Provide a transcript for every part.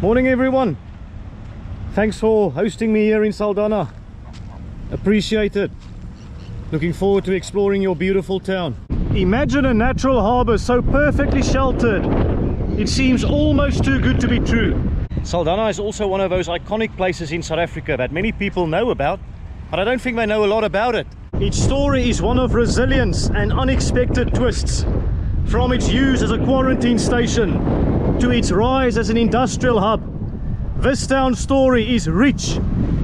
Morning everyone. Thanks for hosting me here in Saldanha. Appreciate it. Looking forward to exploring your beautiful town. Imagine a natural harbour so perfectly sheltered. It seems almost too good to be true. Saldanha is also one of those iconic places in South Africa that many people know about, but I don't think they know a lot about it. Its story is one of resilience and unexpected twists. From its use as a quarantine station to its rise as an industrial hub, this town's story is rich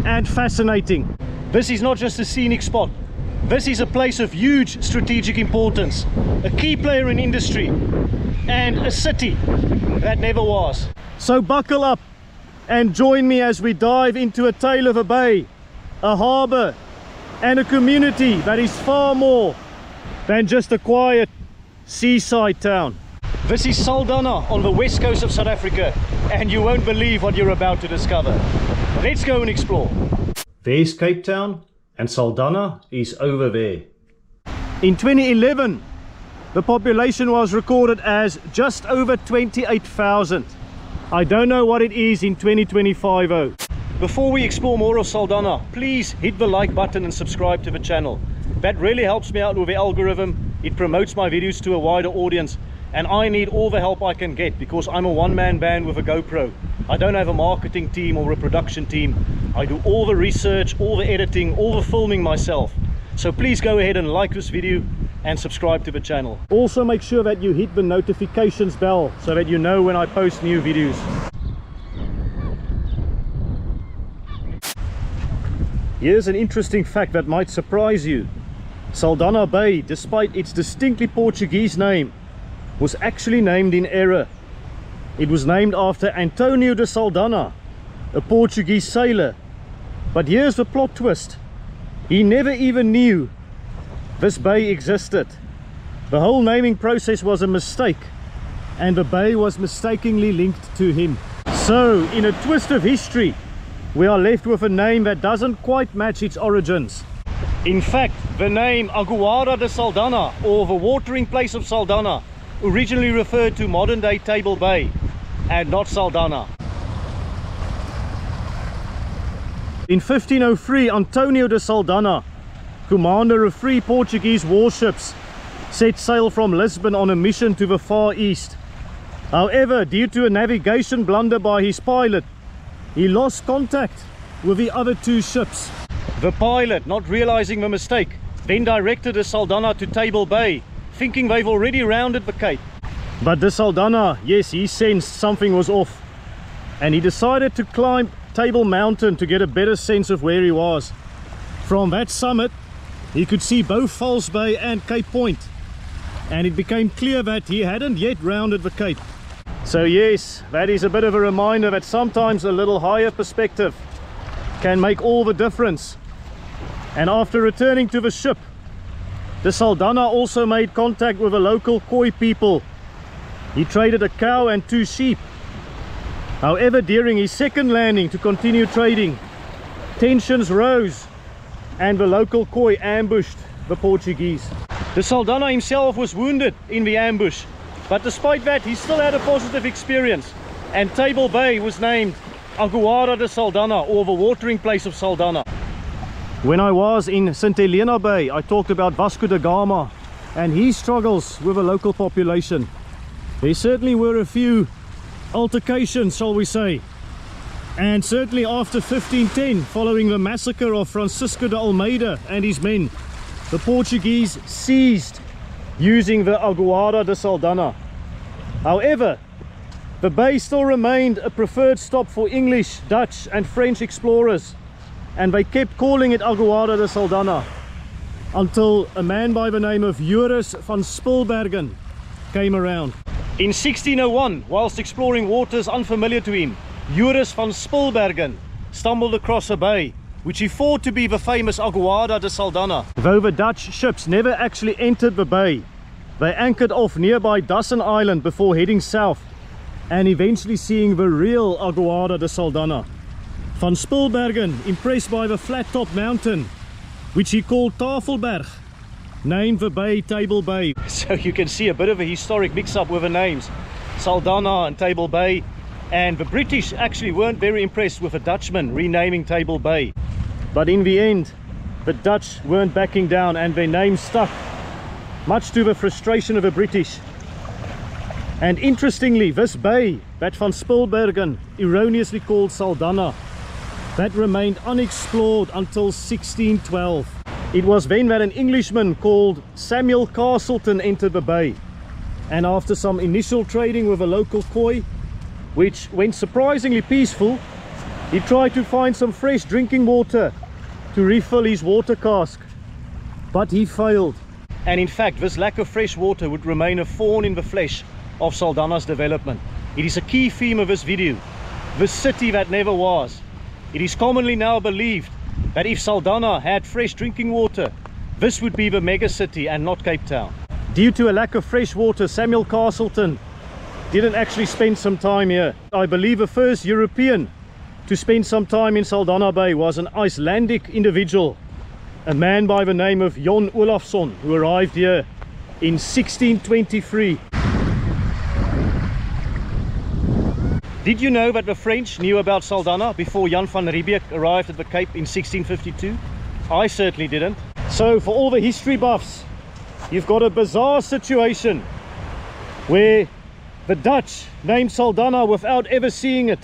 and fascinating. This is not just a scenic spot. This is a place of huge strategic importance, a key player in industry, and a city that never was. So buckle up and join me as we dive into a tale of a bay, a harbour, and a community that is far more than just a quiet seaside town. This is Saldanha on the west coast of South Africa, and you won't believe what you're about to discover. Let's go and explore. There's Cape Town, and Saldanha is over there. In 2011, the population was recorded as just over 28,000. I don't know what it is in 2025 though. Before we explore more of Saldanha, please hit the like button and subscribe to the channel. That really helps me out with the algorithm. It promotes my videos to a wider audience, and I need all the help I can get because I'm a one-man band with a GoPro. I don't have a marketing team or a production team. I do all the research, all the editing, all the filming myself. So please go ahead and like this video and subscribe to the channel. Also make sure that you hit the notifications bell so that you know when I post new videos. Here's an interesting fact that might surprise you. Saldanha Bay, despite its distinctly Portuguese name, was actually named in error. It was named after Antonio de Saldanha, a Portuguese sailor. But here's the plot twist. He never even knew this bay existed. The whole naming process was a mistake, and the bay was mistakenly linked to him. So, in a twist of history, we are left with a name that doesn't quite match its origins. In fact, the name Aguada de Saldanha, or the watering place of Saldanha, originally referred to modern-day Table Bay and not Saldanha. In 1503, Antonio de Saldanha, commander of 3 Portuguese warships, set sail from Lisbon on a mission to the Far East. However, due to a navigation blunder by his pilot, he lost contact with the other 2 ships. The pilot, not realizing the mistake, then directed de Saldanha to Table Bay, thinking they've already rounded the Cape. But de Saldanha, yes, he sensed something was off, and he decided to climb Table Mountain to get a better sense of where he was. From that summit, he could see both False Bay and Cape Point, and it became clear that he hadn't yet rounded the Cape. So yes, that is a bit of a reminder that sometimes a little higher perspective can make all the difference. And after returning to the ship, de Saldanha also made contact with the local Khoi people. He traded a cow and 2 sheep. However, during his second landing to continue trading, tensions rose and the local Khoi ambushed the Portuguese. De Saldanha himself was wounded in the ambush, but despite that he still had a positive experience, and Table Bay was named Aguada de Saldanha, or the watering place of Saldanha. When I was in St. Helena Bay, I talked about Vasco da Gama and his struggles with the local population. There certainly were a few altercations, shall we say. And certainly after 1510, following the massacre of Francisco de Almeida and his men, the Portuguese ceased using the Aguada de Saldanha. However, the bay still remained a preferred stop for English, Dutch and French explorers, and they kept calling it Aguada de Saldanha until a man by the name of Joris van Spilbergen came around. In 1601, whilst exploring waters unfamiliar to him, Joris van Spilbergen stumbled across a bay which he thought to be the famous Aguada de Saldanha. Though the Dutch ships never actually entered the bay, they anchored off nearby Dussen Island before heading south and eventually seeing the real Aguada de Saldanha. Van Spilbergen, impressed by the flat-top mountain, which he called Tafelberg, named the bay Table Bay. So you can see a bit of a historic mix-up with the names. Saldanha and Table Bay. And the British actually weren't very impressed with the Dutchman renaming Table Bay. But in the end, the Dutch weren't backing down and their name stuck, much to the frustration of the British. And interestingly, this bay that Van Spilbergen erroneously called Saldanha, that remained unexplored until 1612. It was then that an Englishman called Samuel Castleton entered the bay. And after some initial trading with a local koi, which went surprisingly peaceful, he tried to find some fresh drinking water to refill his water cask. But he failed. And in fact, this lack of fresh water would remain a thorn in the flesh of Saldanha's development. It is a key theme of this video, the city that never was. It is commonly now believed that if Saldanha had fresh drinking water, this would be the mega city and not Cape Town. Due to a lack of fresh water, Samuel Castleton didn't actually spend some time here. I believe the first European to spend some time in Saldanha Bay was an Icelandic individual, a man by the name of Jon Olafsson, who arrived here in 1623. Did you know that the French knew about Saldanha before Jan van Riebeeck arrived at the Cape in 1652? I certainly didn't. So for all the history buffs, you've got a bizarre situation where the Dutch named Saldanha without ever seeing it.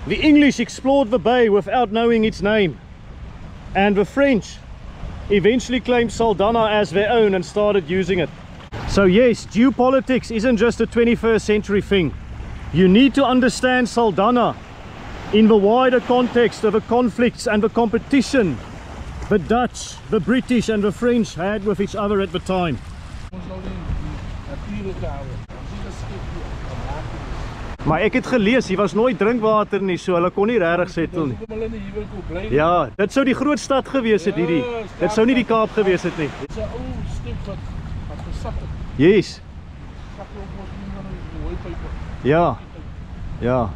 The English explored the bay without knowing its name. And the French eventually claimed Saldanha as their own and started using it. So yes, geopolitics isn't just a 21st century thing. You need to understand Saldanha in the wider context of the conflicts and the competition the Dutch, the British and the French had with each other at the time. Maar ek het gelees, hier was nooit drinkwater nie, so hulle kon nie regtig settle nie. Ja, dit sou die groot stad gewees het hierdie. Dit sou nie die Kaap gewees het nie. Dit is 'n ou stuk wat gesak het. Yes. Ja. Ja.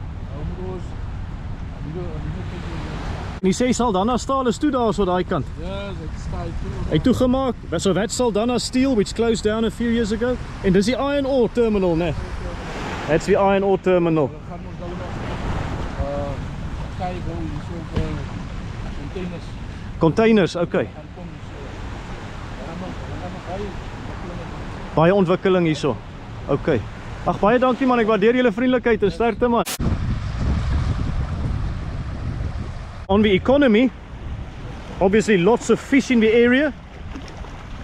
En jy sê Saldanha staal is toe daar so daai kant. Ja, dit staai toe. Hy toegemaak. So that Saldanha steel which closed down a few years ago. En dis die iron ore terminal, né? That's the iron ore terminal. Containers, okay. Baie ontwikkeling hierso. Okay. Ag baie dankie man, ek waardeer julle vriendelikheid en sterkte man. On the economy, obviously lots of fish in the area,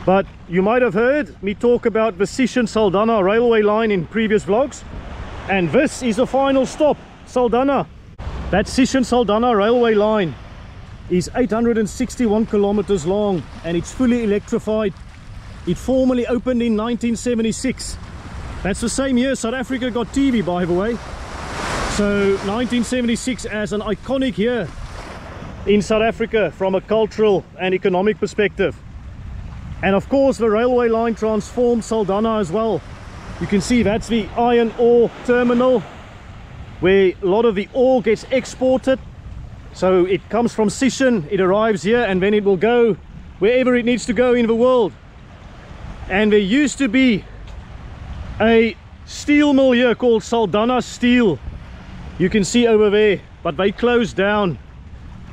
but you might have heard me talk about the Sishen-Saldanha Railway Line in previous vlogs, and this is the final stop, Saldanha. That Sishen-Saldanha Railway Line is 861 kilometers long and it's fully electrified. It formally opened in 1976. That's the same year South Africa got TV, by the way. So 1976 as an iconic year in South Africa from a cultural and economic perspective. And of course the railway line transformed Saldanha as well. You can see that's the iron ore terminal where a lot of the ore gets exported. So it comes from Sishen, it arrives here and then it will go wherever it needs to go in the world. And there used to be a steel mill here called Saldanha Steel. You can see over there, but they closed down.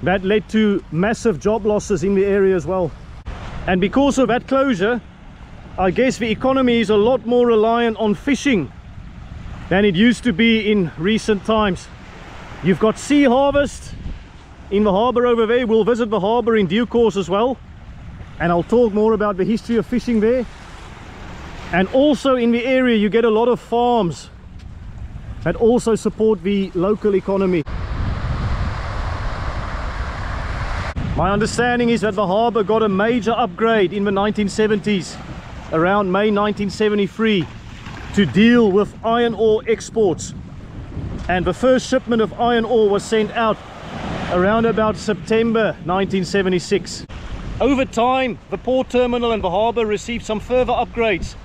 That led to massive job losses in the area as well. And because of that closure, I guess the economy is a lot more reliant on fishing than it used to be in recent times. You've got sea harvest in the harbour over there. We'll visit the harbour in due course as well, and I'll talk more about the history of fishing there. And also in the area you get a lot of farms that also support the local economy. My understanding is that the harbour got a major upgrade in the 1970s, around May 1973, to deal with iron ore exports. And the first shipment of iron ore was sent out around about September 1976. Over time, the port terminal and the harbour received some further upgrades.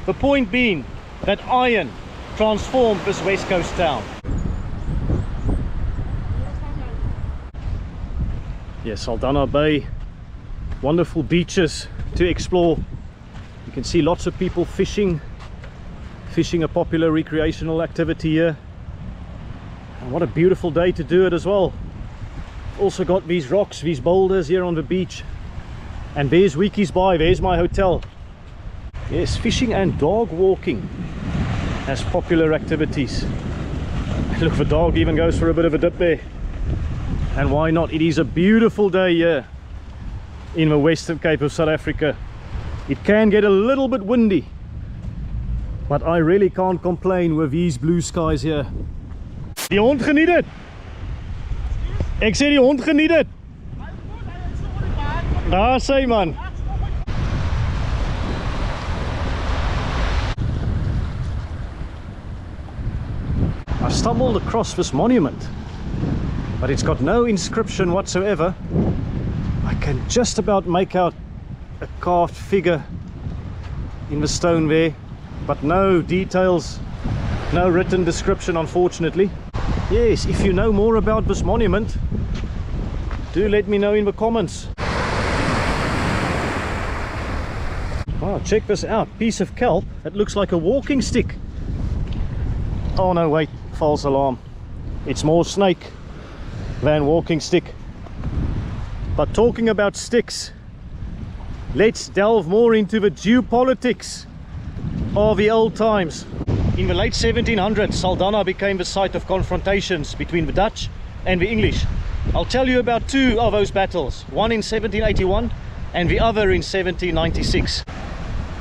The point being that iron transformed this west coast town. Yes, Saldanha Bay, wonderful beaches to explore. You can see lots of people fishing a popular recreational activity here. And what a beautiful day to do it as well. Also got these rocks, these boulders here on the beach. And there's Hoedjies Bay, there's my hotel. Yes, fishing and dog walking as popular activities. Look, the dog even goes for a bit of a dip there. And why not? It is a beautiful day here in the Western Cape of South Africa. It can get a little bit windy, but I really can't complain with these blue skies here. Die hond geniet dit. Ek sê die hond geniet dit. Daar sê man. I stumbled across this monument, but it's got no inscription whatsoever. I can just about make out a carved figure in the stone there, but no details, no written description, unfortunately. Yes, if you know more about this monument, do let me know in the comments. Wow, check this out, piece of kelp that looks like a walking stick. Oh no, wait, false alarm. It's more snake than walking stick. But talking about sticks, let's delve more into the geopolitics of the old times. In the late 1700s, Saldanha became the site of confrontations between the Dutch and the English. I'll tell you about two of those battles, one in 1781 and the other in 1796.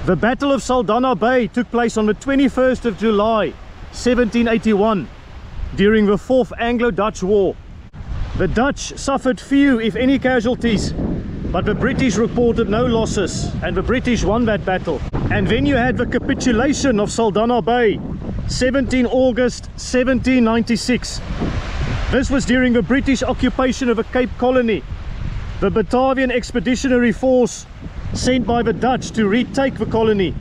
The Battle of Saldanha Bay took place on the 21st of July 1781 during the Fourth Anglo-Dutch War. The Dutch suffered few, if any, casualties, but the British reported no losses, and the British won that battle. And then you had the capitulation of Saldanha Bay, 17 August 1796. This was during the British occupation of a Cape Colony. The Batavian Expeditionary Force, sent by the Dutch to retake the colony,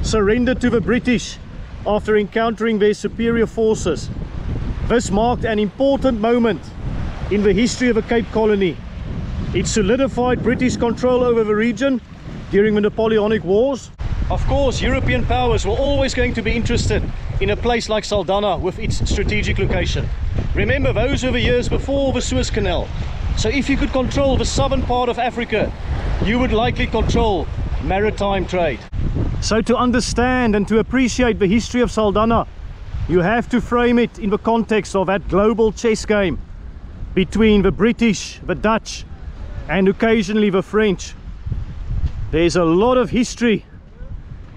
surrendered to the British after encountering their superior forces. This marked an important moment in the history of the Cape Colony. It solidified British control over the region during the Napoleonic Wars. Of course, European powers were always going to be interested in a place like Saldanha with its strategic location. Remember, those were the years before the Suez Canal. So if you could control the southern part of Africa, you would likely control maritime trade. So to understand and to appreciate the history of Saldanha, you have to frame it in the context of that global chess game between the British, the Dutch, and occasionally the French. There's a lot of history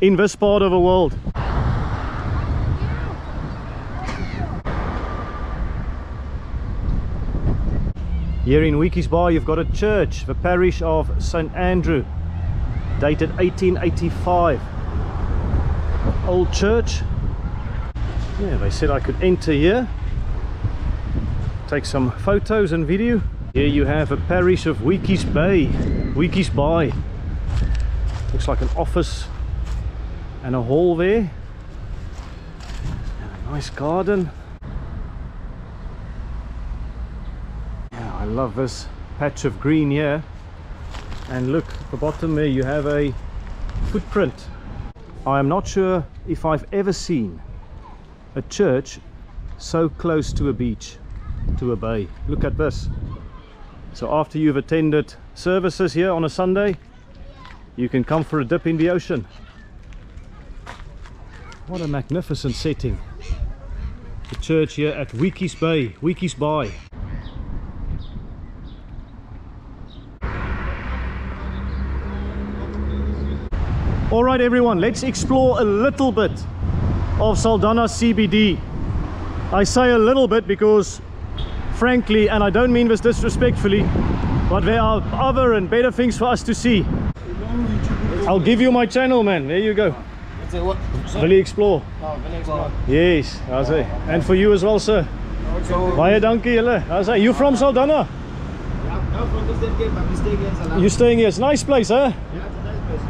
in this part of the world. Here in Hoedjies Bay you've got a church, the parish of St. Andrew, dated 1885. Old church. Yeah, they said I could enter here, take some photos and video. Here you have a parish of Hoedjies Bay, Hoedjies Bay. Looks like an office and a hall there. And a nice garden. Yeah, I love this patch of green here. And look at the bottom there, you have a footprint. I am not sure if I've ever seen a church so close to a beach, to a bay. Look at this. So after you've attended services here on a Sunday, you can come for a dip in the ocean. What a magnificent setting. The church here at Hoedjies Bay, Hoedjies Bay. Alright everyone, let's explore a little bit of Saldanha CBD. I say a little bit because, frankly, and I don't mean this disrespectfully, but there are other and better things for us to see. I'll give you my channel, man. There you go. Will you explore? Yes, I say. And for you as well, sir. Baie dankie julle. I say, you from Saldanha? You staying here? It's a nice place, huh?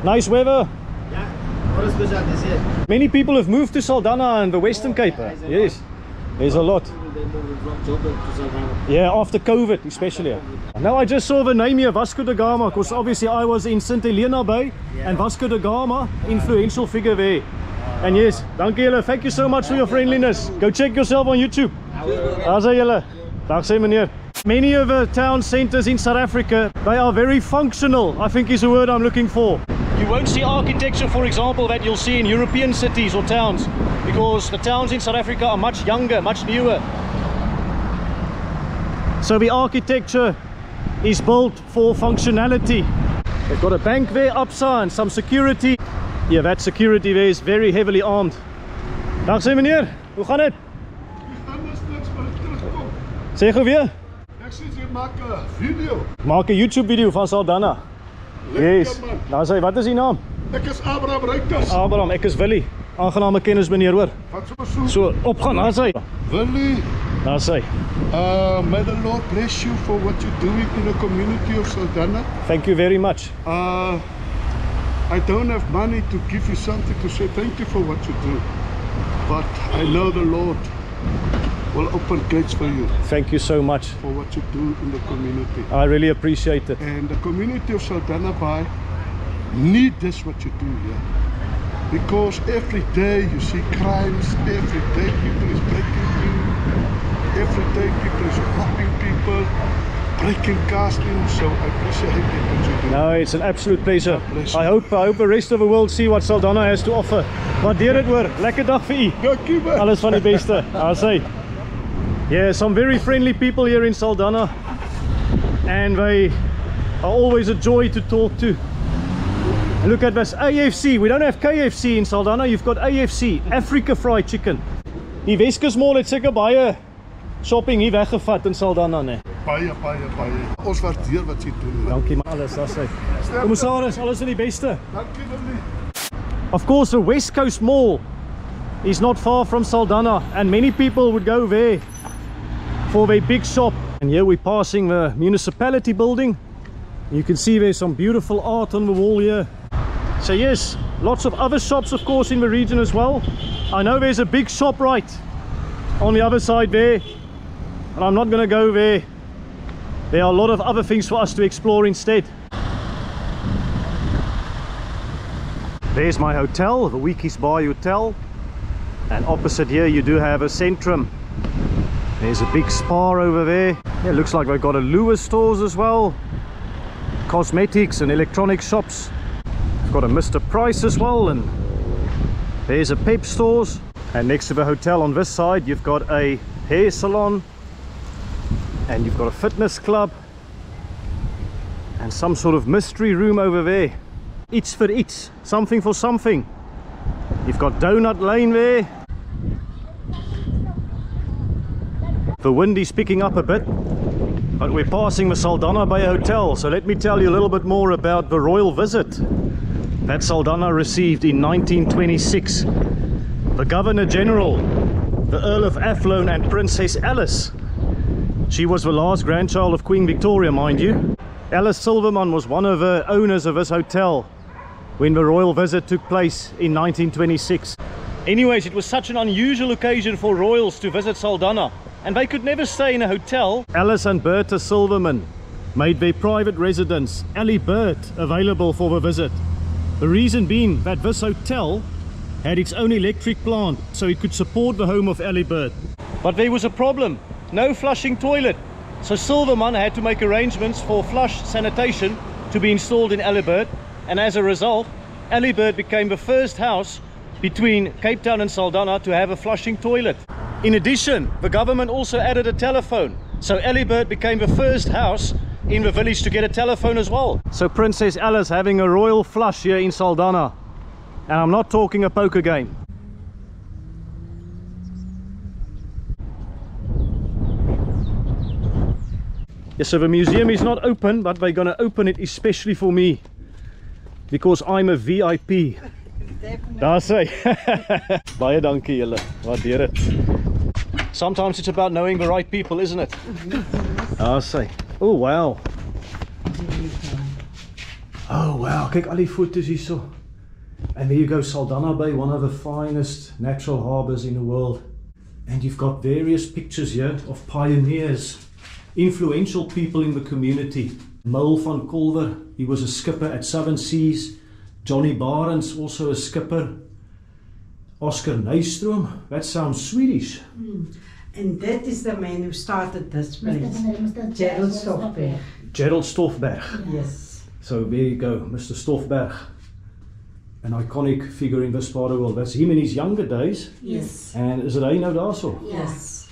Nice weather. Many people have moved to Saldanha and the Western Cape. Yes, there's a lot. Yeah, after COVID especially. Now I just saw the name here, Vasco da Gama, because obviously I was in St. Helena Bay, and Vasco da Gama, influential figure there. And yes, dankie julle, thank you so much for your friendliness. Go check yourself on YouTube. Daar sê julle. Dag sê meneer. Many of the town centres in South Africa, they are very functional, I think is the word I'm looking for. You won't see architecture, for example, that you'll see in European cities or towns, because the towns in South Africa are much younger, much newer. So the architecture is built for functionality. They've got a bank there, upside, and some security. Yeah, that security there is very heavily armed. Dag sê meneer, hoe gaan dit? Sê gou weer. Ek sê jy maak 'n video. Maak 'n YouTube video van Saldanha. Yes. Nou sê, wat is die naam? Ek is Abraham Reuters. Abraham, ek is Willie. Aangename kennis meneer, hoor. Wat so? So, opgaan, daar sê. Willie, Daar sê. may the Lord bless you for what you're doing in the community of Saldanha. Thank you very much. I don't have money to give you something to say thank you for what you do, but I know the Lord will open gates for you Thank you so much. for what you do in the community. I really appreciate it. And the community of Saldanha Bay need this what you do here, because every day you see crimes, every day people is breaking in, every day people is robbing people, breaking cars in, so I appreciate it what you do. No, it's an absolute pleasure. God bless you. I hope the rest of the world see what Saldanha has to offer. Waardeer dit hoor. Lekker dag vir u. Dankie man. Alles van die beste. I say. Yeah, some very friendly people here in Saldanha, and they are always a joy to talk to. And look at this AFC. We don't have KFC in Saldanha. You've got AFC, Africa Fried Chicken. Die Weskus Mall het seker baie shopping hier weggevat in Saldanha, nee. Baie. Ons waardeer wat jy doen man. Dankie maar alles, daar sê. Commissaris, alles van die beste. Dankie Willie. Of course, the West Coast Mall is not far from Saldanha, and many people would go there for their big shop. And here we're passing the municipality building. You can see there's some beautiful art on the wall here. So yes, lots of other shops of course in the region as well. I know there's a big shop right on the other side there, and I'm not going to go there. There are a lot of other things for us to explore instead. There's my hotel, the Hoedjies Bay Hotel, and opposite here you do have a Centrum. There's a big spa over there. Yeah, looks like they've got a Lewis stores as well, cosmetics and electronic shops. We've got a Mr. Price as well, and there's a Pep stores. And next to the hotel on this side you've got a hair salon, and you've got a fitness club, and some sort of mystery room over there. Iets for iets, something for something. You've got Donut Lane there. The wind is picking up a bit, but we're passing the Saldanha Bay Hotel, so let me tell you a little bit more about the royal visit that Saldanha received in 1926. The Governor General, the Earl of Athlone and Princess Alice. She was the last grandchild of Queen Victoria, mind you. Alice Silverman was one of the owners of this hotel when the royal visit took place in 1926. Anyways, it was such an unusual occasion for royals to visit Saldanha, and they could never stay in a hotel. Alice and Bertha Silverman made their private residence, Ellie Burt, available for the visit. The reason being that this hotel had its own electric plant, so it could support the home of Ellie Burt. But there was a problem, no flushing toilet. So Silverman had to make arrangements for flush sanitation to be installed in Ellie Burt, and as a result, Ellie Burt became the first house between Cape Town and Saldanha to have a flushing toilet. In addition, the government also added a telephone, so Ellie Burt became the first house in the village to get a telephone as well. So Princess Alice having a royal flush here in Saldanha, and I'm not talking a poker game. Yes, so the museum is not open, but they're going to open it especially for me, because I'm a VIP. Daar sê. Baie dankie julle. Waardeer dit. Sometimes it's about knowing the right people, isn't it? Daar sê. Oh wow. Oh wow, kyk al die foto's hierso. And there you go, Saldanha Bay, one of the finest natural harbours in the world. And you've got various pictures here of pioneers, influential people in the community. Mole van Kolwer, he was a skipper at Southern Seas. Johnny Barnes, also a skipper. Oscar Nystrom, that sounds Swedish. And that is the man who started this place, Gerald Stoffberg. Gerald Stoffberg. Yes. So there you go, Mr. Stoffberg. An iconic figure in this part of the world. That's him in his younger days. Yes. And is it hy nou daarso? Yes.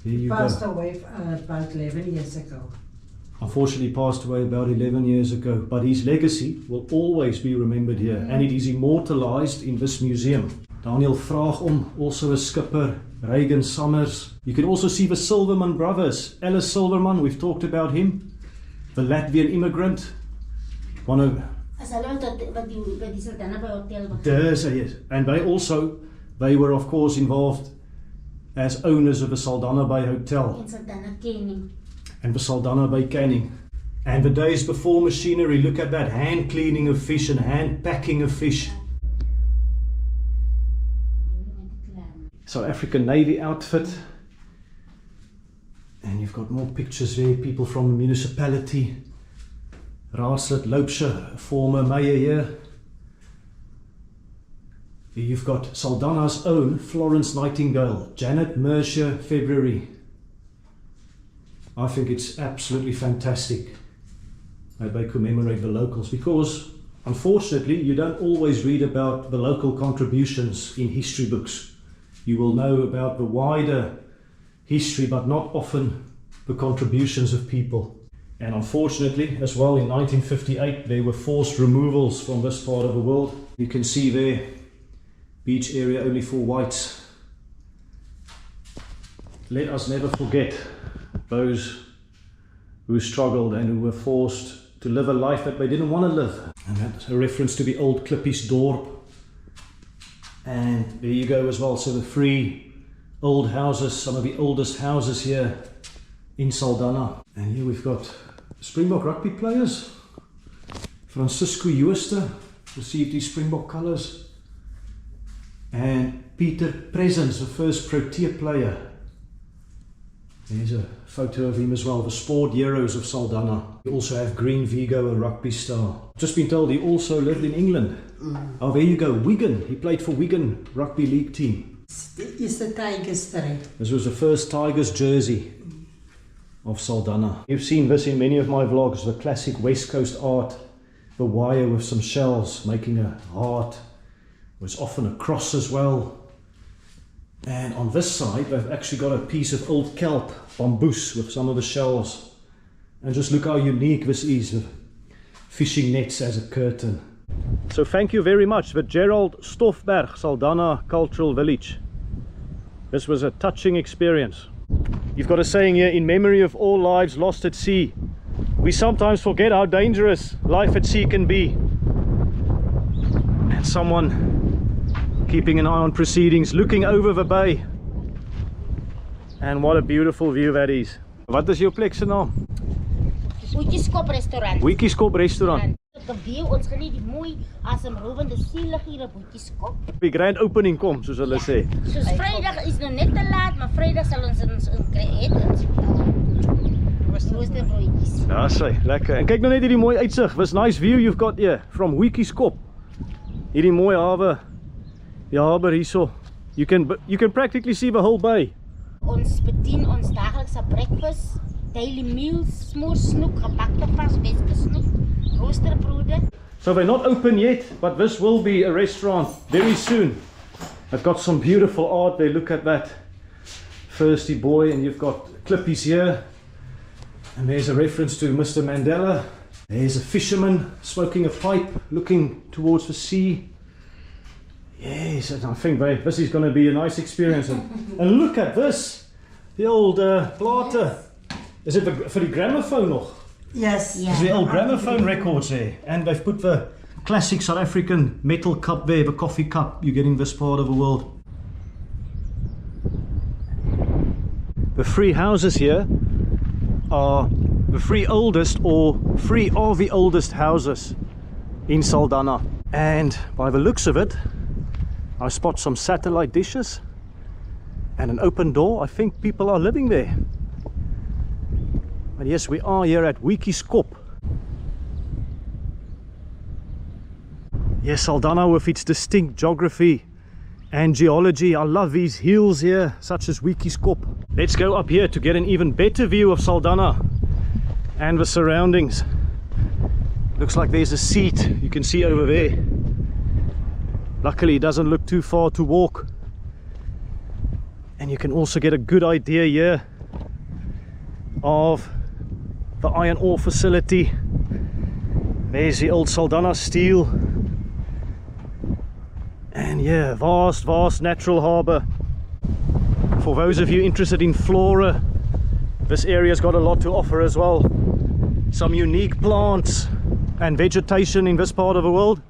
There you Passed go. away about 11 years ago. Unfortunately passed away about 11 years ago, but his legacy will always be remembered here, and it is immortalized in this museum. Daniel Vraagom, also a skipper, Reagan Summers. You can also see the Silverman brothers. Ellis Silverman, we've talked about him. The Latvian immigrant. One of... Yes. And they were of course involved as owners of the Saldanha Bay Hotel. And the Saldanha Bay Canning. And the days before machinery, look at that hand cleaning of fish and hand packing of fish. South African Navy outfit. And you've got more pictures there, people from the municipality. Raadslid Loupshe, former mayor here. You've got Saldanha's own Florence Nightingale, Janet Mercier, February. I think it's absolutely fantastic that they commemorate the locals, because unfortunately you don't always read about the local contributions in history books. You will know about the wider history, but not often the contributions of people. And unfortunately as well, in 1958 there were forced removals from this part of the world. You can see there, beach area only for whites. Let us never forget those who struggled and who were forced to live a life that they didn't want to live. And that's a reference to the old Klippies dorp. And there you go as well, so the three old houses, some of the oldest houses here in Saldanha. And here we've got Springbok rugby players. Francisco Jooste received his Springbok colours. And Peter Presens, the first Protea player. There's a photo of him as well, the sport heroes of Saldanha. We also have Green Vigo, a rugby star. Just been told he also lived in England. Oh, there you go, Wigan. He played for Wigan Rugby League team. Is the Tigers there? This was the first Tigers jersey of Saldanha. You've seen this in many of my vlogs, the classic West Coast art. The wire with some shells making a heart. There's often a cross as well. And on this side they've actually got a piece of old kelp, bamboos, with some of the shells. And just look how unique this is, with fishing nets as a curtain. So thank you very much, the Gerald Stoffberg Saldanha Cultural Village. This was a touching experience. You've got a saying here, in memory of all lives lost at sea. We sometimes forget how dangerous life at sea can be. And someone keeping an eye on proceedings, looking over the bay. And what a beautiful view that is. Wat is jou plek se naam? Hoedjieskop restaurant. Hoedjieskop restaurant. Die view, ons geniet die mooi asemrowende sielig hier op Hoedjieskop. Die grand opening kom, soos hulle sê. Soos Vrydag is nou net te laat, maar Vrydag sal ons kry eet. Roosterbroodjies. Ja, sê, lekker. En kyk nou net hierdie mooi uitsig. This nice view you've got here from Hoedjieskop. Hierdie mooi hawe. Die Harbour hierso. You can practically see the whole bay. Ons bedien ons daglikse breakfast, daily meals, smoor snoek, gebakte vars Weske snoek, roosterbrode. So they're not open yet, but this will be a restaurant very soon. I've got some beautiful art there, look at that. Thirsty boy, and you've got Klippies here. And there's a reference to Mr. Mandela. There's a fisherman smoking a pipe, looking towards the sea. Yes, and I think this is going to be a nice experience. And look at this, the old platen. Is it for the gramophone nog? Yes. There's the old gramophone records there. And they've put the classic South African metal cup there, the coffee cup you get in this part of the world. The three houses here are the three oldest, or three of the oldest houses in Saldanha. And by the looks of it, I spot some satellite dishes and an open door. I think people are living there. But yes, we are here at Hoedjieskop. Yes, Saldanha with its distinct geography and geology. I love these hills here, such as Hoedjieskop. Let's go up here to get an even better view of Saldanha and the surroundings. Looks like there's a seat you can see over there. Luckily it doesn't look too far to walk. And you can also get a good idea here of the iron ore facility. There's the old Saldanha steel. And yeah, vast natural harbour. For those of you interested in flora, this area's got a lot to offer as well. Some unique plants and vegetation in this part of the world.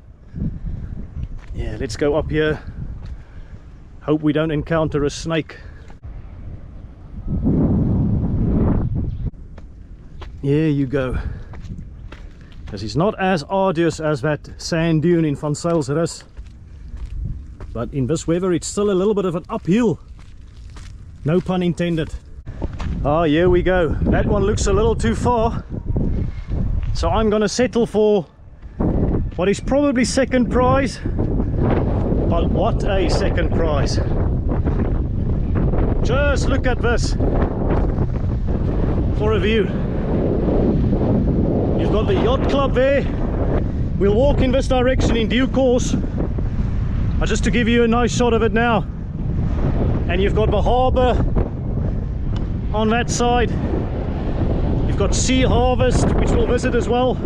Yeah, let's go up here. Hope we don't encounter a snake. Here you go. This is not as arduous as that sand dune in Van Sailsrus, but in this weather it's still a little bit of an uphill. No pun intended. Ah, here we go. That one looks a little too far. So I'm gonna settle for what is probably second prize. But what a second prize. Just look at this. For a view. You've got the yacht club there. We'll walk in this direction in due course. Just to give you a nice shot of it now. And you've got the harbour on that side. You've got Sea Harvest, which we'll visit as well,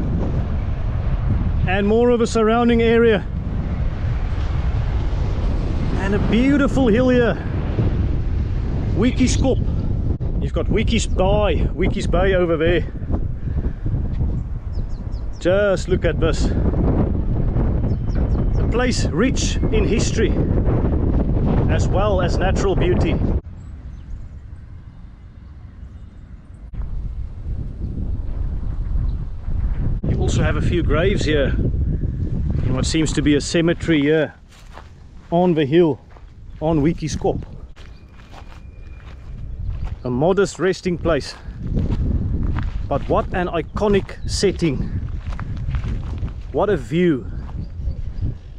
and more of a surrounding area, and a beautiful hill here, Hoedjieskop. You've got Hoedjies Bay over there. Just look at this. A place rich in history as well as natural beauty. You also have a few graves here in what seems to be a cemetery here on the hill on Hoedjieskop. A modest resting place, but what an iconic setting. What a view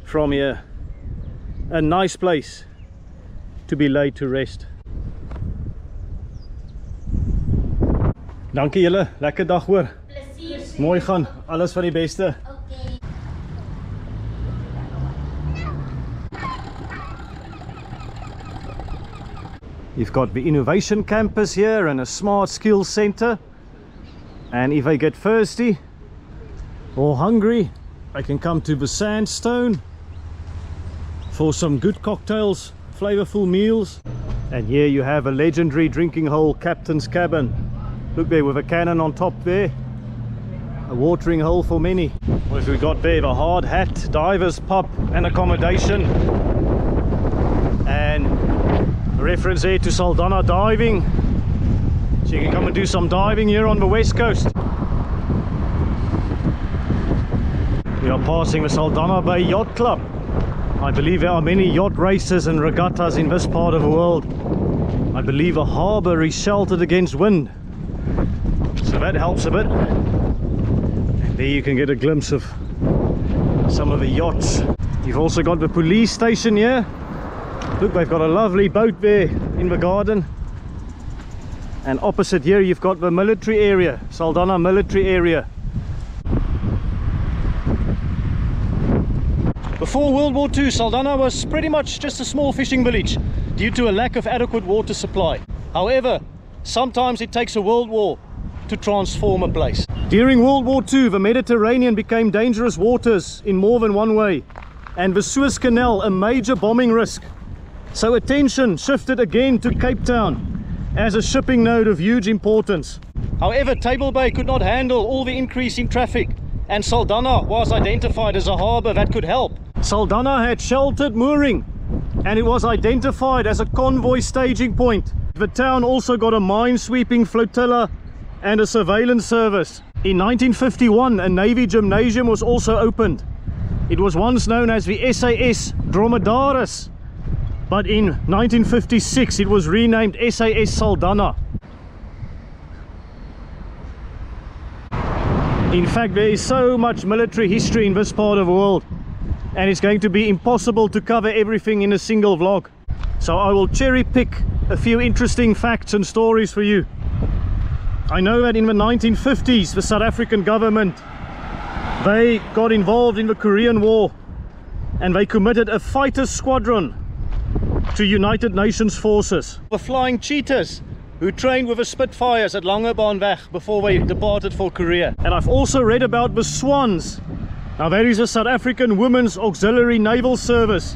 from here. A nice place to be laid to rest. Dankie julle, lekker dag hoor. Plezier. Mooi gaan, alles van die beste. Okay. You've got the innovation campus here and a smart skills center. And if they get thirsty or hungry, they can come to the Sandstone for some good cocktails, flavorful meals. And here you have a legendary drinking hole, captain's cabin. Look there with a cannon on top there. A watering hole for many. What have we got there? The Hard Hat Divers Pub and accommodation. And a reference there to Saldanha diving. So you can come and do some diving here on the west coast. We are passing the Saldanha Bay Yacht Club. I believe there are many yacht races and regattas in this part of the world. I believe a harbour is sheltered against wind, so that helps a bit. And there you can get a glimpse of some of the yachts. You've also got the police station here. Look, they've got a lovely boat there in the garden. And opposite here you've got the military area, Saldanha military area. Before World War II, Saldanha was pretty much just a small fishing village due to a lack of adequate water supply. However, sometimes it takes a world war to transform a place. During World War II, the Mediterranean became dangerous waters in more than one way, and the Suez Canal a major bombing risk. So attention shifted again to Cape Town as a shipping node of huge importance. However, Table Bay could not handle all the increase in traffic, and Saldanha was identified as a harbour that could help. Saldanha had sheltered mooring, and it was identified as a convoy staging point. The town also got a mine-sweeping flotilla and a surveillance service. In 1951, a Navy gymnasium was also opened. It was once known as the SAS Dromedaris, but in 1956 it was renamed SAS Saldanha. In fact, there is so much military history in this part of the world, and it's going to be impossible to cover everything in a single vlog. So I will cherry pick a few interesting facts and stories for you. I know that in the 1950s, the South African government, they got involved in the Korean War and they committed a fighter squadron to United Nations forces. The flying cheetahs who trained with the Spitfires at Langebaanweg before they departed for Korea. And I've also read about the Swans. Now that is a South African Women's Auxiliary Naval Service.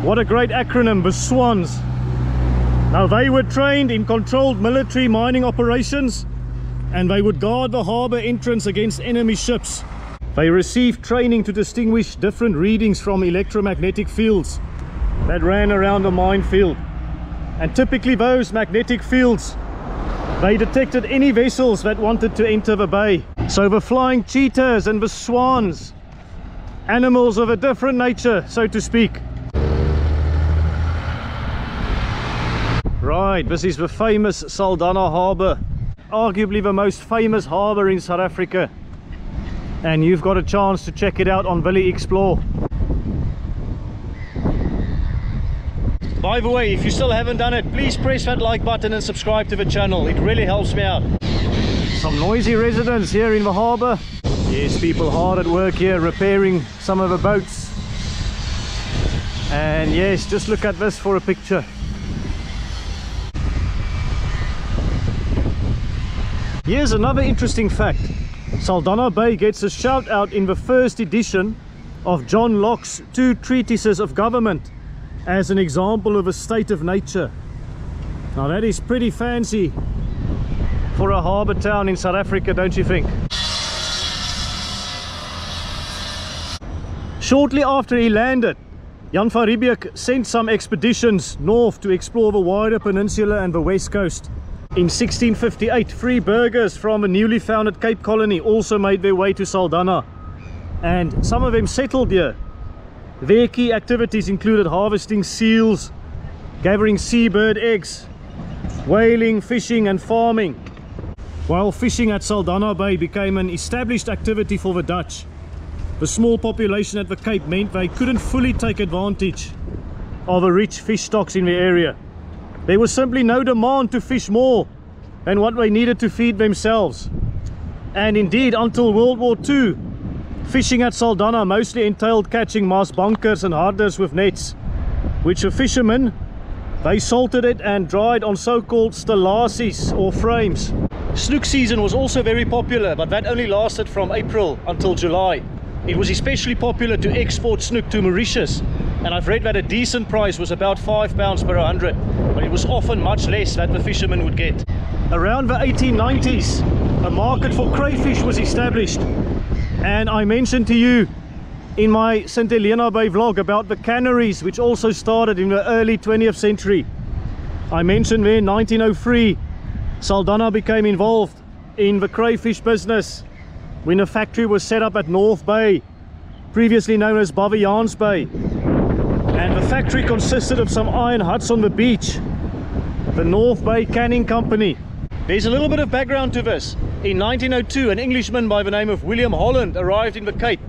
What a great acronym, the Swans. Now they were trained in controlled military mining operations and they would guard the harbour entrance against enemy ships. They received training to distinguish different readings from electromagnetic fields that ran around the minefield. And typically those magnetic fields, they detected any vessels that wanted to enter the bay. So the flying cheetahs and the swans, animals of a different nature, so to speak. Right, this is the famous Saldanha Harbour, arguably the most famous harbour in South Africa. And you've got a chance to check it out on Willie Explore. By the way, if you still haven't done it, please press that like button and subscribe to the channel. It really helps me out. Some noisy residents here in the harbour. Yes, people hard at work here repairing some of the boats. And yes, just look at this for a picture. Here's another interesting fact. Saldanha Bay gets a shout out in the first edition of John Locke's 2 treatises of government as an example of a state of nature. Now that is pretty fancy for a harbour town in South Africa, don't you think? Shortly after he landed, Jan van Riebeeck sent some expeditions north to explore the wider peninsula and the west coast. In 1658, 3 burghers from a newly founded Cape colony also made their way to Saldanha, and some of them settled here. Their key activities included harvesting seals, gathering seabird eggs, whaling, fishing and farming. While fishing at Saldanha Bay became an established activity for the Dutch, the small population at the Cape meant they couldn't fully take advantage of the rich fish stocks in the area. There was simply no demand to fish more than what they needed to feed themselves. And indeed, until World War II, fishing at Saldanha mostly entailed catching maasbankers and harders with nets, which the fishermen, they salted it and dried on so-called stellacies or frames. Snook season was also very popular, but that only lasted from April until July. It was especially popular to export snook to Mauritius, and I've read that a decent price was about £5 per 100, but it was often much less that the fishermen would get. Around the 1890s, a market for crayfish was established, and I mentioned to you in my St. Helena Bay vlog about the canneries, which also started in the early 20th century. I mentioned there in 1903, Saldanha became involved in the crayfish business when a factory was set up at North Bay, previously known as Hoedjies Bay. And the factory consisted of some iron huts on the beach, the North Bay Canning Company. There's a little bit of background to this. In 1902, an Englishman by the name of William Holland arrived in the Cape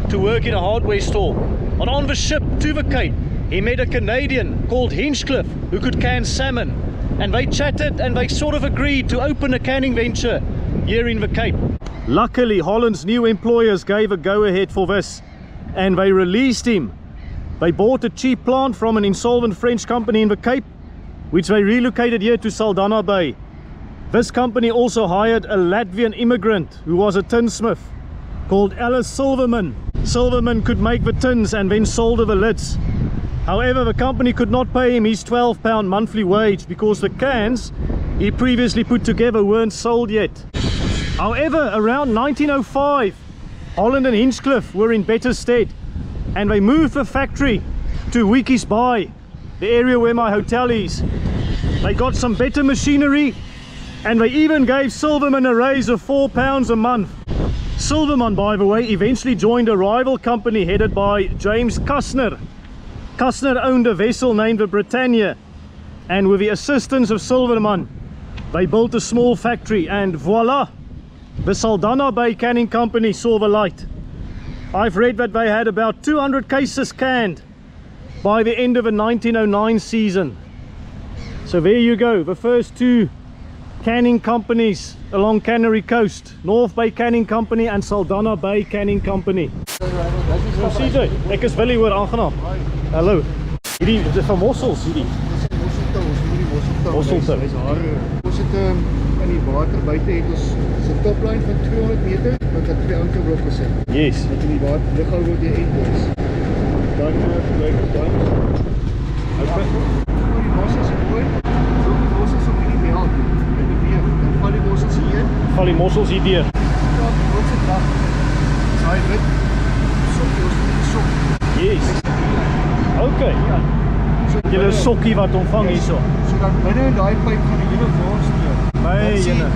to work in a hardware store. And on the ship to the Cape, he met a Canadian called Hinchcliffe who could can salmon. And they chatted and they sort of agreed to open a canning venture here in the Cape. Luckily, Holland's new employers gave a go-ahead for this, and they released him. They bought a cheap plant from an insolvent French company in the Cape, which they relocated here to Saldanha Bay. This company also hired a Latvian immigrant who was a tinsmith called Alice Silverman. Silverman could make the tins and then solder the lids. However, the company could not pay him his £12 monthly wage because the cans he previously put together weren't sold yet. However, around 1905, Holland and Hinchcliffe were in better stead, and they moved the factory to Hoedjies Bay, the area where my hotel is. They got some better machinery, and they even gave Silverman a raise of £4 a month. Silverman, by the way, eventually joined a rival company headed by James Kastner. Kastner owned a vessel named the Britannia, and with the assistance of Silverman, they built a small factory, and voila! The Saldanha Bay Canning Company saw the light. I've read that they had about 200 cases canned by the end of the 1909 season. So there you go, the first two canning companies along Canary Coast. North Bay Canning Company and Saldanha Bay Canning Company. CJ, ek is Willie hoor, aangenaam. Hallo. Hierdie is van mossels hierdie. Mosseltou. Ons het in die water buite het ons 'n toplyn van 200 meter wat dat 2 ankerblokke sit. Yes. Wat in die water liggou word deur endboys. Dan gebruik ons daai. Okay. Die mossels is mooi. So die mossels op hierdie meld in die weer. Dan val die mossels hier. Val die mossels hier deur. Ja, wat se dag. Saai wit. Sokkie, ons moet die sok. Yes. Okay. Ja. Julle sokkie wat ontvang hierso. So dan binne in daai pyp gaan die hele wors deur. My jene.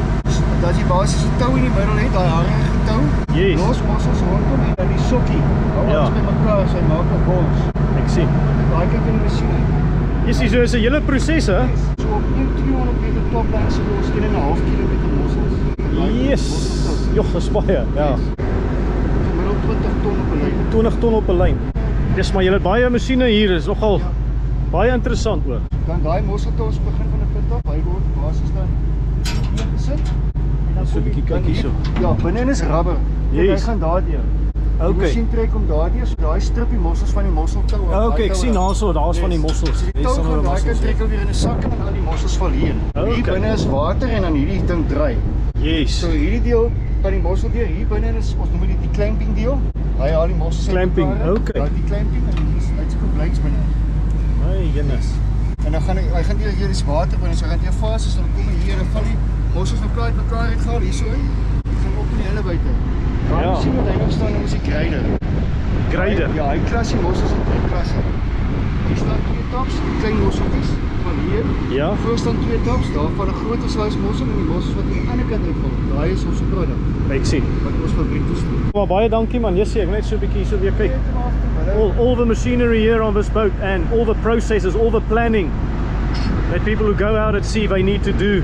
Dat die basiese tou in die middel het, daai harige tou. Yes. Los mossels rondom en dan die sokkie. Hou Ja. alles by mekaar, sy maak 'n bors. Ek sien. Daai kyk in die masjiene. Jy sien, so is 'n hele proses, hè? So op 200 meter toplyn se ons 1,5 kilometer mossels. Yes. Joh, dis baie. Ja. Gemiddeld 20 ton op 'n lyn. 20 ton op 'n lyn. Dis maar julle het baie masjiene hier, is nogal baie interessant ook. Dan daai mosseltous begin van 'n punt af, hy word basies dan gesit. En dan So 'n bietjie kyk hierso. Ja, binne is rubber. Kyk, Yes. hy gaan daardeur. Die Okay. masjien trek om daardeur, so daai strippie mossels van die mosseltou. Okay, ek sien daarso, daar's van die mossels. So die Dis tou sommer gaan daai mossels. kant trek weer in 'n sak en dan al die mossels val hier. Okay. Hier binne is water en dan hierdie ding draai. Yes. So hierdie deel van die mossel deur hier binne is ons noem dit die clamping deel. Hy haal die mossels uit Clamping, mekaar. okay. Ja, die clamping en hier is uitskoop blyks binne. My goodness. En dan gaan hy gaan hier is water binne, so hy gaan deur fases dan kom hy hier en val die mossels mekaar uitmekaar uitgehaal hierso in. Dis dan op in die hele buite. Ja. Ja. Sien wat hy nog staan, nou is die grader. Grader. Ja, hy kras die mossels in 3 klasse. Hier staan 2 tops, die klein mosseltjies van hier. Ja. Voor staan 2 tops, daar van 'n groter size mossel en die mossels wat aan die ander kant uitval. Daai is ons produk Ek sien. wat ons fabriek toestuur. Maar baie dankie man. Yes, ek net so 'n bietjie so weer kyk. All the machinery here on this boat and all the processes, all the planning that people who go out at sea they need to do.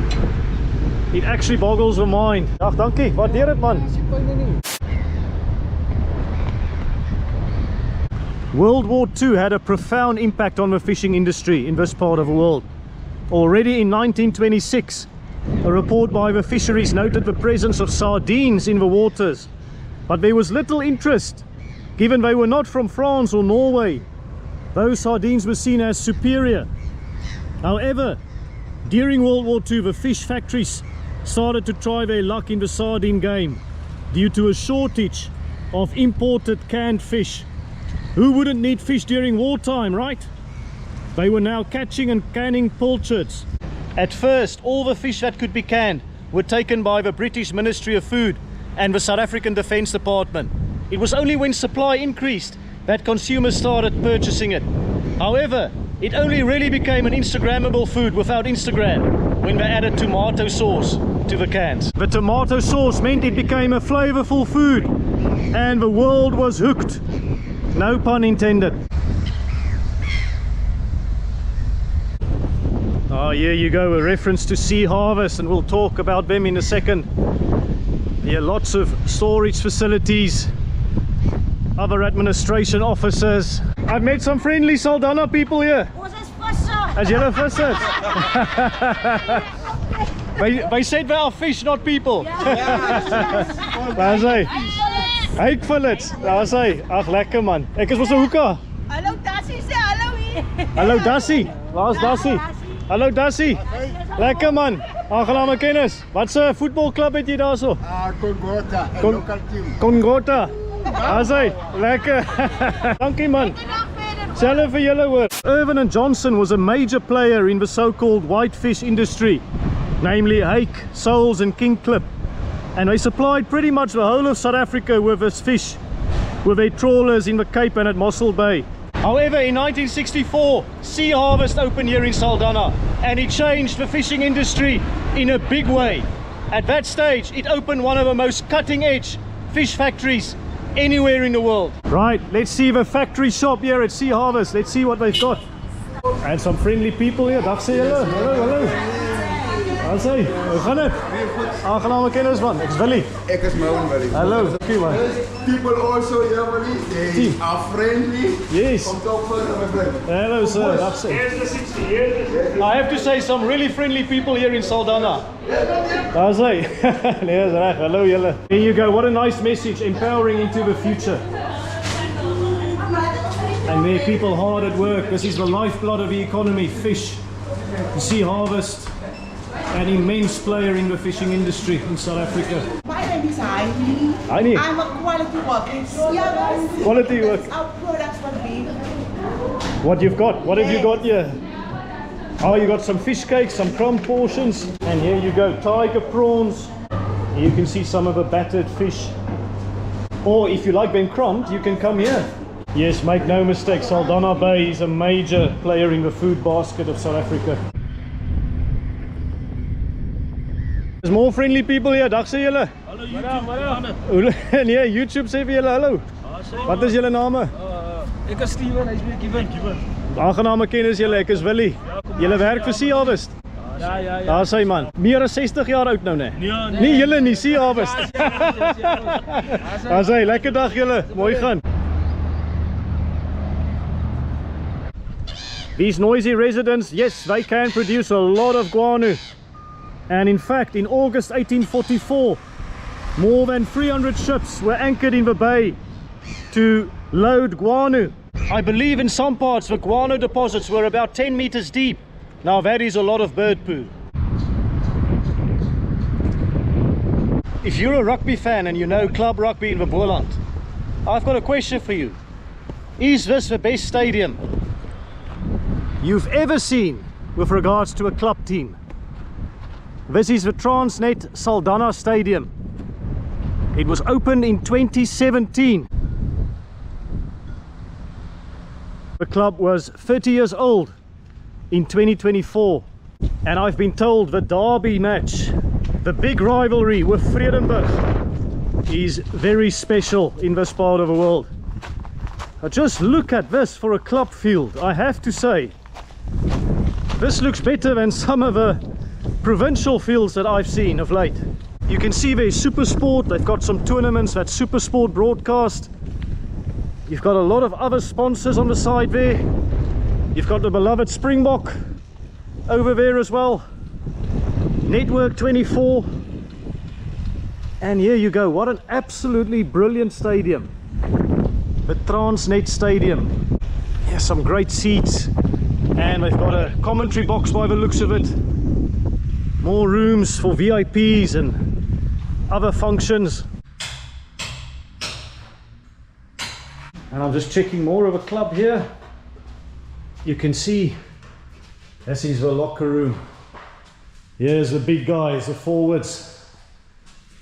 It actually boggles the mind. Dag, dankie. Waardeer dit man. World War II had a profound impact on the fishing industry in this part of the world. Already in 1926, a report by the fisheries noted the presence of sardines in the waters, but there was little interest, given they were not from France or Norway. Those sardines were seen as superior. However, during World War II, the fish factories started to try their luck in the sardine game due to a shortage of imported canned fish. Who wouldn't need fish during wartime, right? They were now catching and canning pilchards. At first, all the fish that could be canned were taken by the British Ministry of Food and the South African Defence Department. It was only when supply increased that consumers started purchasing it. However, it only really became an Instagrammable food without Instagram when they added tomato sauce to the cans. The tomato sauce meant it became a flavorful food and the world was hooked. No pun intended. Oh, here you go, a reference to Sea Harvest, and we'll talk about them in a second. Here, lots of storage facilities, other administration officers. I've met some friendly Saldanha people here. Ons is visse. As julle vissers. They said they are fish, not people. Daar is hy. Hyk Phillips. Daar is hy. Ag, lekker man. Ek is mos 'n hoeka. Hallo Dassie, sê hallo hier. Hallo Dassie. Waar is Dassie? Hallo Dassie. Lekker man. Aangename kennis. Wat se voetbalklub het jy daarso? Kongota, Kon- local team. Kongota. Daar is hy. Lekker. Dankie man. Selfe vir julle hoor. Irvin and Johnson was a major player in the so-called whitefish industry, namely hake, soles and king clip. And they supplied pretty much the whole of South Africa with this fish, with their trawlers in the Cape and at Mossel Bay. However, in 1964, Sea Harvest opened here in Saldanha, and it changed the fishing industry in a big way. At that stage, it opened one of the most cutting-edge fish factories anywhere in the world. Right, let's see the factory shop here at Sea Harvest. Let's see what they've got. And some friendly people here. Dag sê julle. Hallo, hallo. Wat sê? Hoe gaan dit? Aangename kennis man. Ek's Willie. Ek is Moen, Willie. Hallo, okay man. People also here, Willie, they are friendly. Yes. Come talk further, my friend. Hello sir. That's it. I have to say some really friendly people here in Saldanha. Daar sê. Nee, is reg. Hallo julle. Here you go. What a nice message, empowering into the future. And there people hard at work. This is the lifeblood of the economy, fish. You see harvest, an immense player in the fishing industry in South Africa. My name is Heidi. Heidi. I'm a quality worker. Yeah, Quality work. our products will be. What you've got? What have you got here? Oh, you got some fish cakes, some crumb portions. And here you go, tiger prawns. Here you can see some of the battered fish. Or if you like them crumbed, you can come here. Yes, make no mistake, Saldanha Bay is a major player in the food basket of South Africa. There's more friendly people here. Dag sê julle. Hallo YouTube. Nee, YouTube sê vir julle hallo. Wat is julle name? Ek is Steven, hy's weer Kevin. Aangename kennis julle, ek is Willie. Julle werk vir Sea Harvest. Ja. Daar sê man. Meer as 60 jaar oud nou nee. Nee, julle nie Sea Harvest. Daar sê lekker dag julle. Mooi gaan. These noisy residents, yes, they can produce a lot of guano. And in fact, in August 1844, more than 300 ships were anchored in the bay to load guano. I believe in some parts the guano deposits were about 10 meters deep. Now that is a lot of bird poo. If you're a rugby fan and you know club rugby in the Boland, I've got a question for you. Is this the best stadium you've ever seen with regards to a club team? This is the Transnet Saldanha Stadium. It was opened in 2017. The club was 30 years old in 2024. And I've been told the derby match, the big rivalry with Vredenburg, is very special in this part of the world. Just look at this for a club field. I have to say, this looks better than some of the provincial fields that I've seen of late. You can see there's Super Sport. They've got some tournaments that Super Sport broadcast. You've got a lot of other sponsors on the side there. You've got the beloved Springbok over there as well. Network 24. And here you go. What an absolutely brilliant stadium. The Transnet Stadium. Here's some great seats. And they've got a commentary box by the looks of it. More rooms for VIPs and other functions. And I'm just checking more of a club here. You can see this is the locker room. Here's the big guys, the forwards.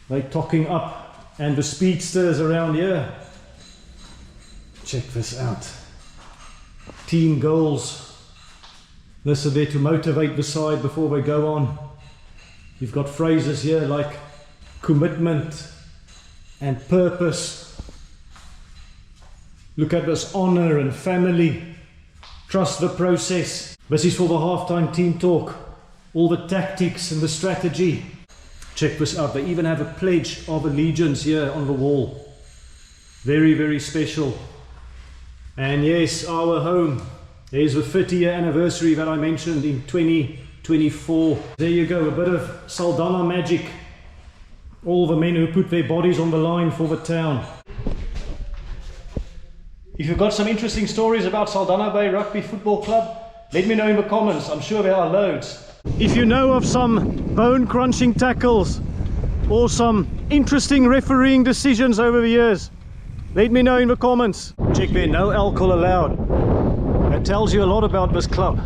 They're tocking up, and the speedsters around here. Check this out. Team goals. This is there to motivate the side before they go on. You've got phrases here like commitment and purpose. Look at this, honor and family. Trust the process. This is for the halftime team talk. All the tactics and the strategy. Check this out. They even have a pledge of allegiance here on the wall. Very, very special. And yes, our home. There's the 30-year anniversary that I mentioned in 2024. There you go, a bit of Saldanha magic. All the men who put their bodies on the line for the town. If you've got some interesting stories about Saldanha Bay Rugby Football Club, let me know in the comments. I'm sure there are loads. If you know of some bone-crunching tackles or some interesting refereeing decisions over the years, let me know in the comments. Check there, no alcohol allowed. That tells you a lot about this club.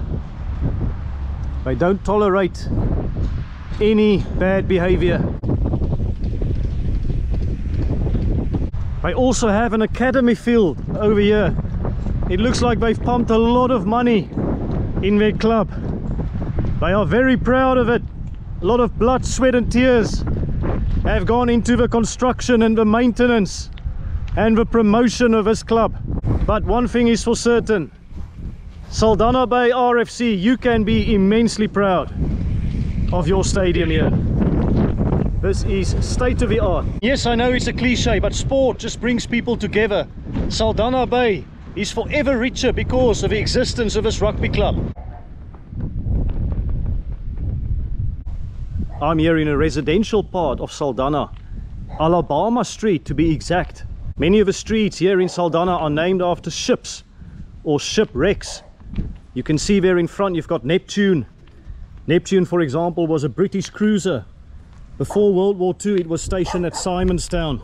They don't tolerate any bad behavior. They also have an academy field over here. It looks like they've pumped a lot of money in their club. They are very proud of it. A lot of blood, sweat and tears have gone into the construction and the maintenance and the promotion of this club. But one thing is for certain, Saldanha Bay RFC, you can be immensely proud. of your stadium here. This is state of the art. Yes, I know it's a cliche, but sport just brings people together. Saldanha Bay is forever richer because of the existence of this rugby club. I'm here in a residential part of Saldanha, Alabama Street to be exact. Many of the streets here in Saldanha are named after ships or shipwrecks. You can see there in front you've got Neptune. Neptune, for example, was a British cruiser. Before World War II it was stationed at Simonstown.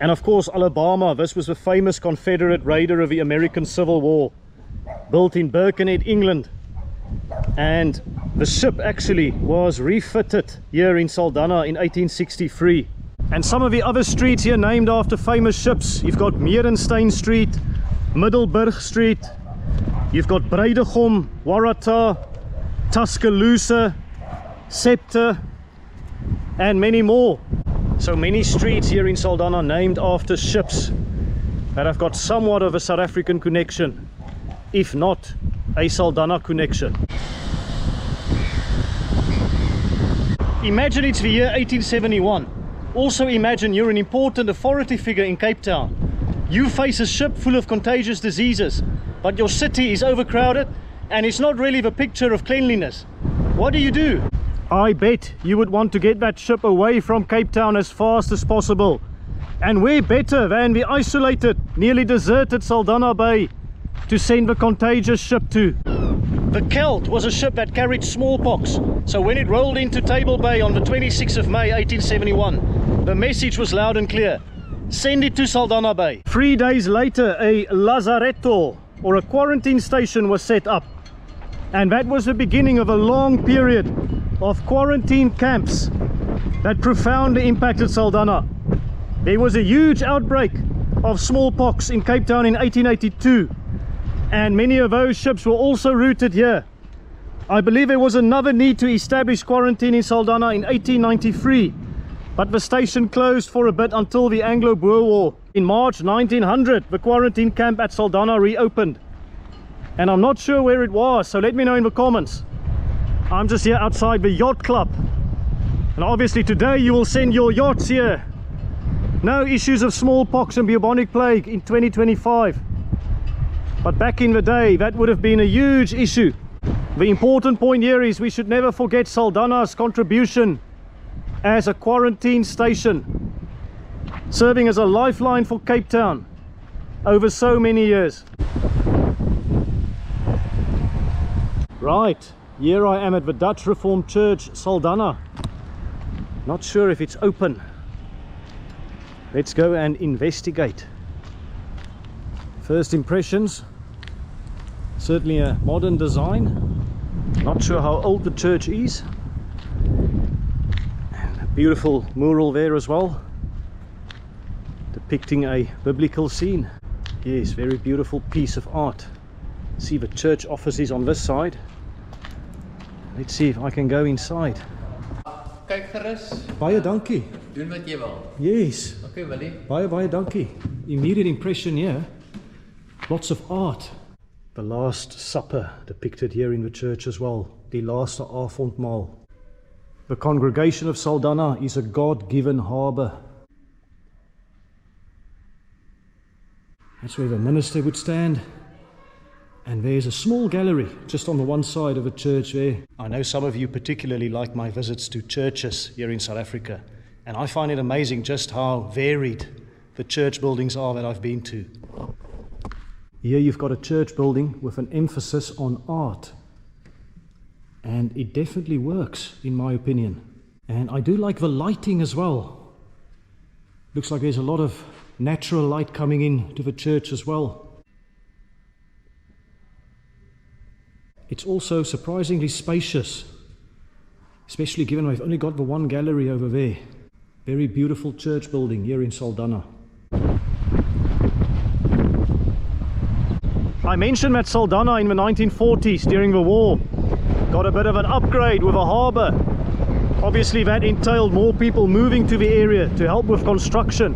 And of course Alabama, this was the famous Confederate raider of the American Civil War, built in Birkenhead, England. And the ship actually was refitted here in Saldanha in 1863. And some of the other streets here named after famous ships. You've got Meerenstein Street, Middelburg Street, you've got Breidegom, Waratah, Tuscaloosa, Scepter, and many more. So many streets here in Saldanha named after ships that have got somewhat of a South African connection, if not a Saldanha connection. Imagine it's the year 1871. Also imagine you're an important authority figure in Cape Town. You face a ship full of contagious diseases, but your city is overcrowded and it's not really the picture of cleanliness. What do? I bet you would want to get that ship away from Cape Town as fast as possible. And where better than the isolated, nearly deserted Saldanha Bay to send the contagious ship to? The Celt was a ship that carried smallpox, so when it rolled into Table Bay on the 26th of May 1871, the message was loud and clear: send it to Saldanha Bay. 3 days later, a lazaretto, or a quarantine station, was set up, and that was the beginning of a long period of quarantine camps that profoundly impacted Saldanha. There was a huge outbreak of smallpox in Cape Town in 1882, and many of those ships were also routed here. I believe there was another need to establish quarantine in Saldanha in 1893, but the station closed for a bit until the Anglo-Boer War. In March 1900, the quarantine camp at Saldanha reopened, and I'm not sure where it was, so let me know in the comments. I'm just here outside the yacht club, and obviously today you will send your yachts here. No issues of smallpox and bubonic plague in 2025, but back in the day that would have been a huge issue. The important point here is we should never forget Saldanha's contribution as a quarantine station, serving as a lifeline for Cape Town over so many years. Right, here I am at the Dutch Reformed Church Saldanha. Not sure if it's open. Let's go and investigate. First impressions, certainly a modern design. Not sure how old the church is. And a beautiful mural there as well, depicting a biblical scene. Yes, very beautiful piece of art. See, the church office is on this side. Let's see if I can go inside. Kyk gerus. Baie dankie. Doen wat jy wil. Yes. Okay, Willie. Baie dankie. Immediate impression here. Lots of art. The Last Supper depicted here in the church as well. Die laaste avondmaal. The congregation of Saldanha is a God-given harbour. That's where the minister would stand. And there's a small gallery just on the one side of the church there. I know some of you particularly like my visits to churches here in South Africa, and I find it amazing just how varied the church buildings are that I've been to. Here you've got a church building with an emphasis on art, and it definitely works in my opinion. And I do like the lighting as well. Looks like there's a lot of natural light coming in to the church as well. It's also surprisingly spacious, especially given we've only got the one gallery over there. Very beautiful church building here in Saldanha. I mentioned that Saldanha in the 1940s during the war got a bit of an upgrade with a harbour. Obviously that entailed more people moving to the area to help with construction,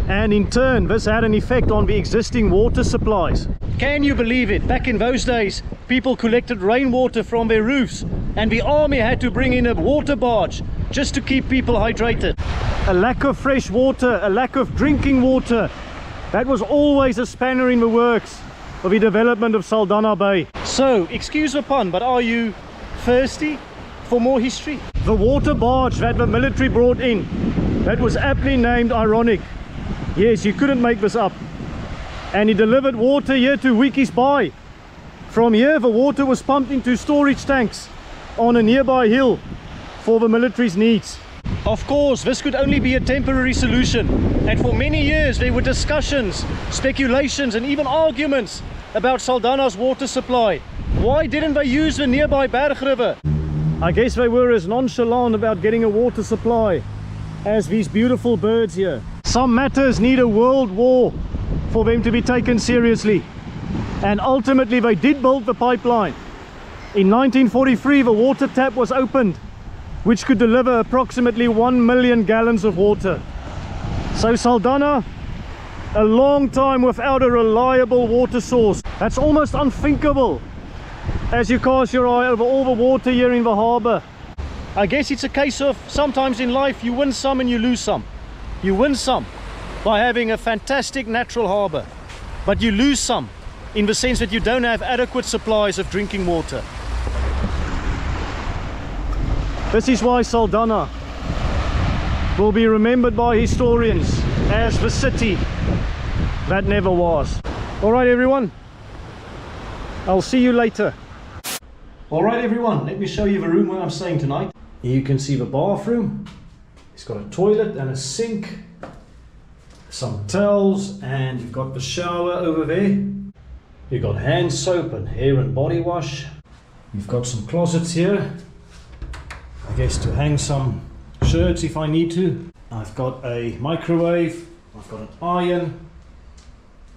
and in turn this had an effect on the existing water supplies. Can you believe it? Back in those days people collected rainwater from their roofs and the army had to bring in a water barge just to keep people hydrated. A lack of fresh water, a lack of drinking water, that was always a spanner in the works for the development of Saldanha Bay. So, excuse the pun, but are you thirsty for more history? The water barge that the military brought in, that was aptly named Ironic. Yes, you couldn't make this up. And he delivered water here to Hoedjies Bay. From here the water was pumped into storage tanks on a nearby hill for the military's needs. Of course, this could only be a temporary solution, and for many years there were discussions, speculations and even arguments about Saldanha's water supply. Why didn't they use the nearby Berg River? I guess they were as nonchalant about getting a water supply as these beautiful birds here. Some matters need a world war for them to be taken seriously, and ultimately they did build the pipeline. In 1943 the water tap was opened, which could deliver approximately 1 million gallons of water. So Saldanha, a long time without a reliable water source. That's almost unthinkable as you cast your eye over all the water here in the harbour. I guess it's a case of sometimes in life you win some and you lose some. You win some by having a fantastic natural harbour, but you lose some in the sense that you don't have adequate supplies of drinking water. This is why Saldanha will be remembered by historians as the city that never was. Alright everyone, I'll see you later. Alright everyone, let me show you the room where I'm staying tonight. Here you can see the bathroom. It's got a toilet and a sink, some towels, and you've got the shower over there. You've got hand soap and hair and body wash. You've got some closets here, I guess to hang some shirts if I need to. I've got a microwave, I've got an iron,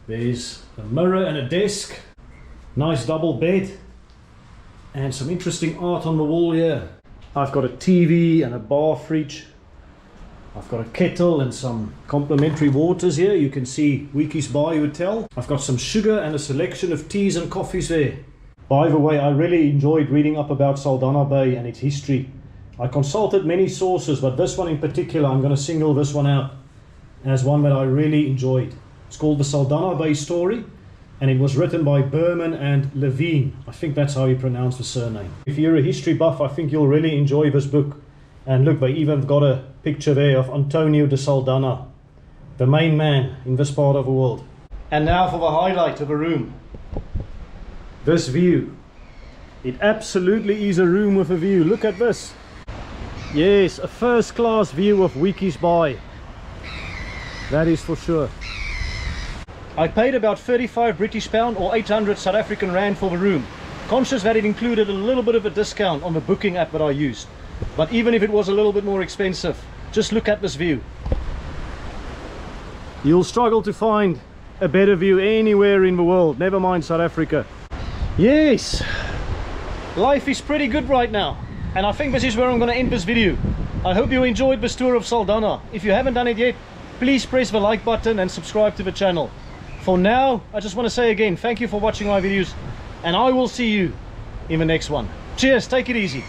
there's a mirror and a desk, nice double bed, and some interesting art on the wall here. I've got a TV and a bar fridge. I've got a kettle and some complimentary waters here. You can see Hoedjies Bay, you would tell. I've got some sugar and a selection of teas and coffees there. By the way, I really enjoyed reading up about Saldanha Bay and its history. I consulted many sources, but this one in particular, I'm going to single this one out as one that I really enjoyed. It's called The Saldanha Bay Story, and it was written by Berman and Levine. I think that's how you pronounce the surname. If you're a history buff, I think you'll really enjoy this book. And look, they even got a picture there of Antonio de Saldanha, the main man in this part of the world. And now for the highlight of the room. This view. It absolutely is a room with a view. Look at this. Yes, a first-class view of Hoedjies Bay. That is for sure. I paid about 35 British pound or 800 South African rand for the room, conscious that it included a little bit of a discount on the booking app that I used. But even if it was a little bit more expensive, just look at this view. You'll struggle to find a better view anywhere in the world, never mind South Africa. Yes, life is pretty good right now, and I think this is where I'm going to end this video. I hope you enjoyed this tour of Saldanha. If you haven't done it yet, please press the like button and subscribe to the channel. For now, I just want to say again, thank you for watching my videos, and I will see you in the next one. Cheers, take it easy.